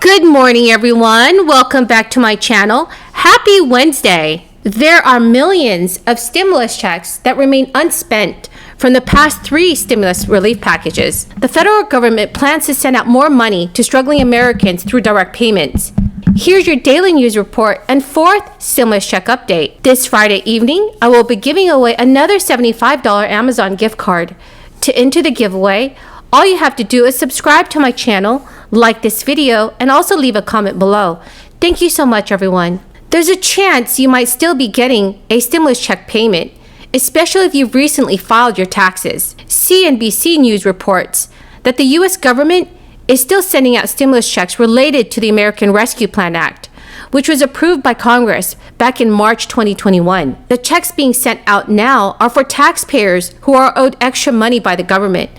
Good morning, everyone. Welcome back to my channel. Happy Wednesday. There are millions of stimulus checks that remain unspent from the past 3 stimulus relief packages. The federal government plans to send out more money to struggling Americans through direct payments. Here's your daily news report and 4th stimulus check update. This Friday evening, I will be giving away another $75 Amazon gift card. To enter the giveaway, all you have to do is subscribe to my channel, like this video, and also leave a comment below. Thank you so much, everyone. There's a chance you might still be getting a stimulus check payment, especially if you've recently filed your taxes. CNBC News reports that the U.S. government is still sending out stimulus checks related to the American Rescue Plan Act, which was approved by Congress back in March 2021. The checks being sent out now are for taxpayers who are owed extra money by the government,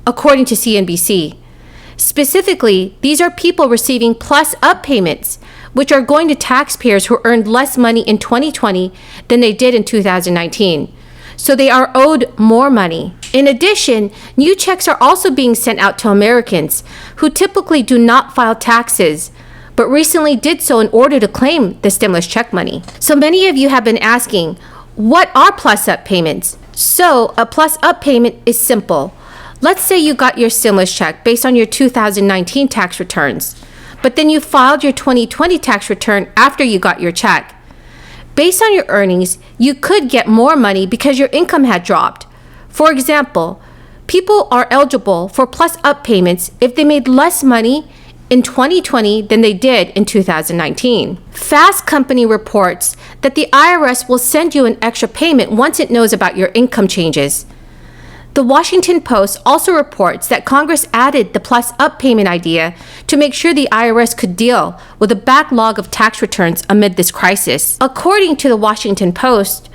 according to CNBC. Specifically, these are people receiving plus-up payments, which are going to taxpayers who earned less money in 2020 than they did in 2019. So they are owed more money. In addition, new checks are also being sent out to Americans who typically do not file taxes, but recently did so in order to claim the stimulus check money. So many of you have been asking, what are plus-up payments? So a plus-up payment is simple. Let's say you got your stimulus check based on your 2019 tax returns, but then you filed your 2020 tax return after you got your check. Based on your earnings, you could get more money because your income had dropped. For example, people are eligible for plus-up payments if they made less money in 2020 than they did in 2019. Fast Company reports that the IRS will send you an extra payment once it knows about your income changes. The Washington Post also reports that Congress added the plus-up payment idea to make sure the IRS could deal with a backlog of tax returns amid this crisis. According to the Washington Post,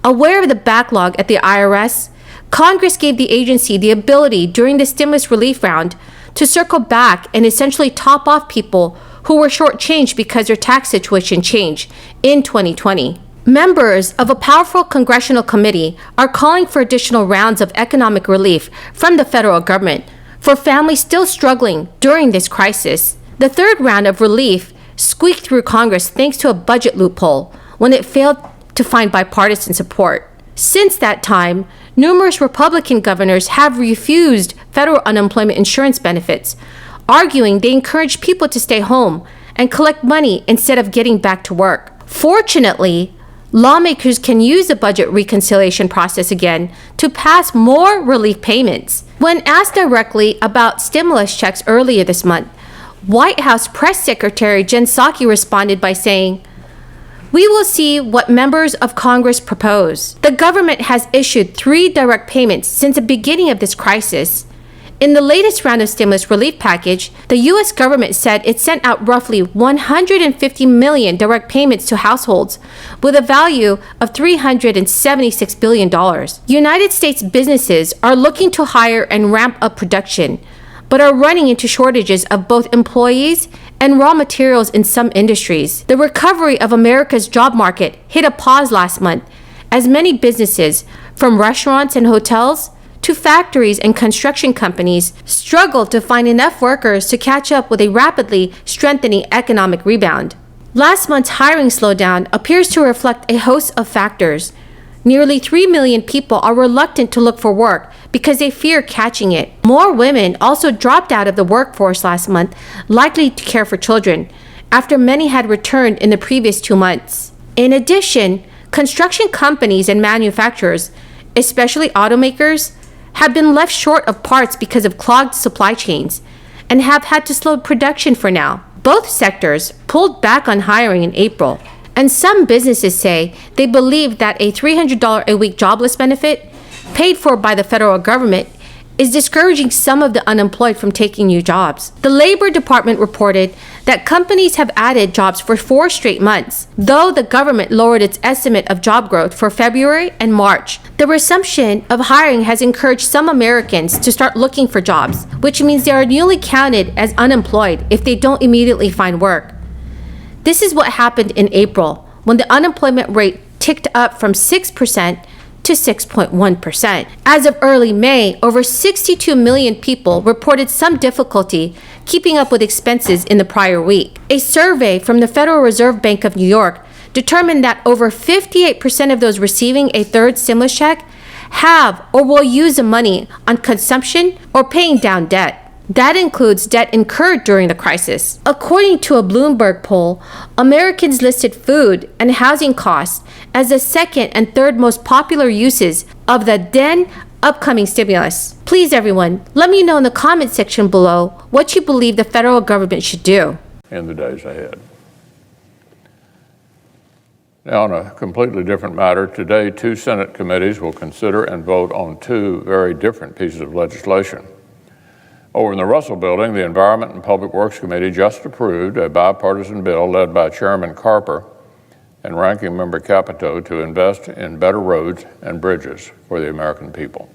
aware of the backlog at the IRS, Congress gave the agency the ability during the stimulus relief round to circle back and essentially top off people who were shortchanged because their tax situation changed in 2020. Members of a powerful congressional committee are calling for additional rounds of economic relief from the federal government for families still struggling during this crisis. The third round of relief squeaked through Congress thanks to a budget loophole when it failed to find bipartisan support. Since that time, numerous Republican governors have refused federal unemployment insurance benefits, arguing they encourage people to stay home and collect money instead of getting back to work. Fortunately, lawmakers can use the budget reconciliation process again to pass more relief payments. When asked directly about stimulus checks earlier this month, White House Press Secretary Jen Psaki responded by saying, "We will see what members of Congress propose. The government has issued 3 direct payments since the beginning of this crisis. In the latest round of stimulus relief package, the U.S. government said it sent out roughly 150 million direct payments to households with a value of $376 billion. United States businesses are looking to hire and ramp up production, but are running into shortages of both employees and raw materials in some industries. The recovery of America's job market hit a pause last month as many businesses, from restaurants and hotels to factories and construction companies, struggled to find enough workers to catch up with a rapidly strengthening economic rebound. Last month's hiring slowdown appears to reflect a host of factors. Nearly 3 million people are reluctant to look for work because they fear catching it. More women also dropped out of the workforce last month, likely to care for children, after many had returned in the previous 2 months. In addition, construction companies and manufacturers, especially automakers, have been left short of parts because of clogged supply chains and have had to slow production for now. Both sectors pulled back on hiring in April, and some businesses say they believe that a $300 a week jobless benefit, paid for by the federal government, is discouraging some of the unemployed from taking new jobs. The Labor Department reported that companies have added jobs for 4 straight months, though the government lowered its estimate of job growth for February and March. The resumption of hiring has encouraged some Americans to start looking for jobs, which means they are newly counted as unemployed if they don't immediately find work. This is what happened in April, when the unemployment rate ticked up from 6% to 6.1%. As of early May, over 62 million people reported some difficulty keeping up with expenses in the prior week. A survey from the Federal Reserve Bank of New York determined that over 58% of those receiving a third stimulus check have or will use the money on consumption or paying down debt. That includes debt incurred during the crisis. According to a Bloomberg poll, Americans listed food and housing costs as the second and third most popular uses of the then upcoming stimulus. Please, everyone, let me know in the comment section below what you believe the federal government should do in the days ahead. Now, on a completely different matter, today 2 Senate committees will consider and vote on 2 very different pieces of legislation. Over in the Russell Building, the Environment and Public Works Committee just approved a bipartisan bill led by Chairman Carper and Ranking Member Capito to invest in better roads and bridges for the American people.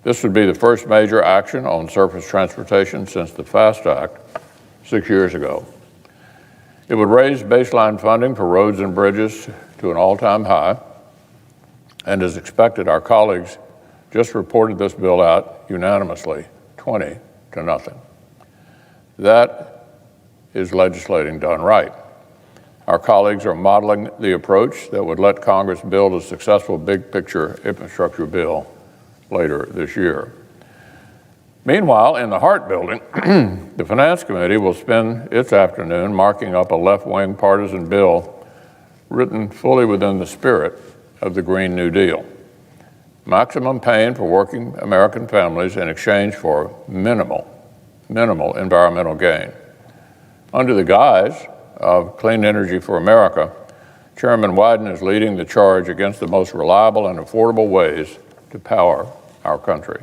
This would be the first major action on surface transportation since the FAST Act 6 years ago. It would raise baseline funding for roads and bridges to an all-time high, and as expected, our colleagues just reported this bill out unanimously, 20-0. That is legislating done right. Our colleagues are modeling the approach that would let Congress build a successful big-picture infrastructure bill later this year. Meanwhile, in the Hart Building, the Finance Committee will spend its afternoon marking up a left-wing partisan bill written fully within the spirit of the Green New Deal. Maximum pain for working American families in exchange for minimal environmental gain. Under the guise of Clean Energy for America, Chairman Wyden is leading the charge against the most reliable and affordable ways to power our country.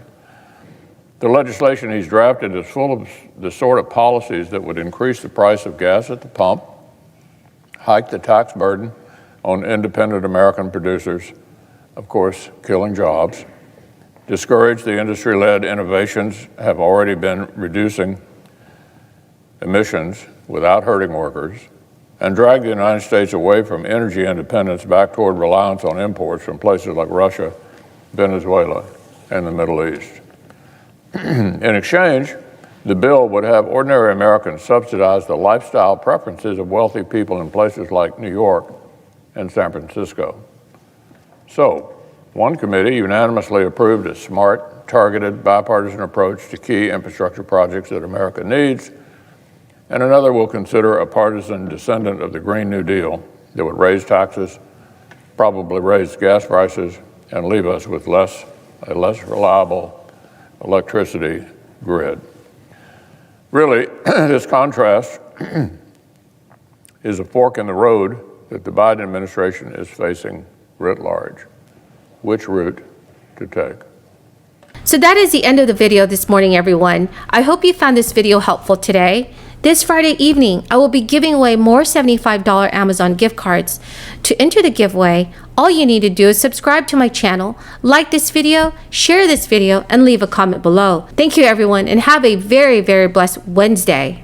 The legislation he's drafted is full of the sort of policies that would increase the price of gas at the pump, hike the tax burden on independent American producers, of course, killing jobs, discourage the industry-led innovations have already been reducing emissions without hurting workers, and drag the United States away from energy independence back toward reliance on imports from places like Russia, Venezuela, and the Middle East. In exchange, the bill would have ordinary Americans subsidize the lifestyle preferences of wealthy people in places like New York and San Francisco. So, one committee unanimously approved a smart, targeted, bipartisan approach to key infrastructure projects that America needs, and another will consider a partisan descendant of the Green New Deal that would raise taxes, probably raise gas prices, and leave us with a less reliable electricity grid. Really, this contrast is a fork in the road that the Biden administration is facing writ large. Which route to take? So that is the end of the video this morning, everyone. I hope you found this video helpful today. This Friday evening, I will be giving away more $75 Amazon gift cards. To enter the giveaway, all you need to do is subscribe to my channel, like this video, share this video, and leave a comment below. Thank you, everyone, and have a very, very blessed Wednesday.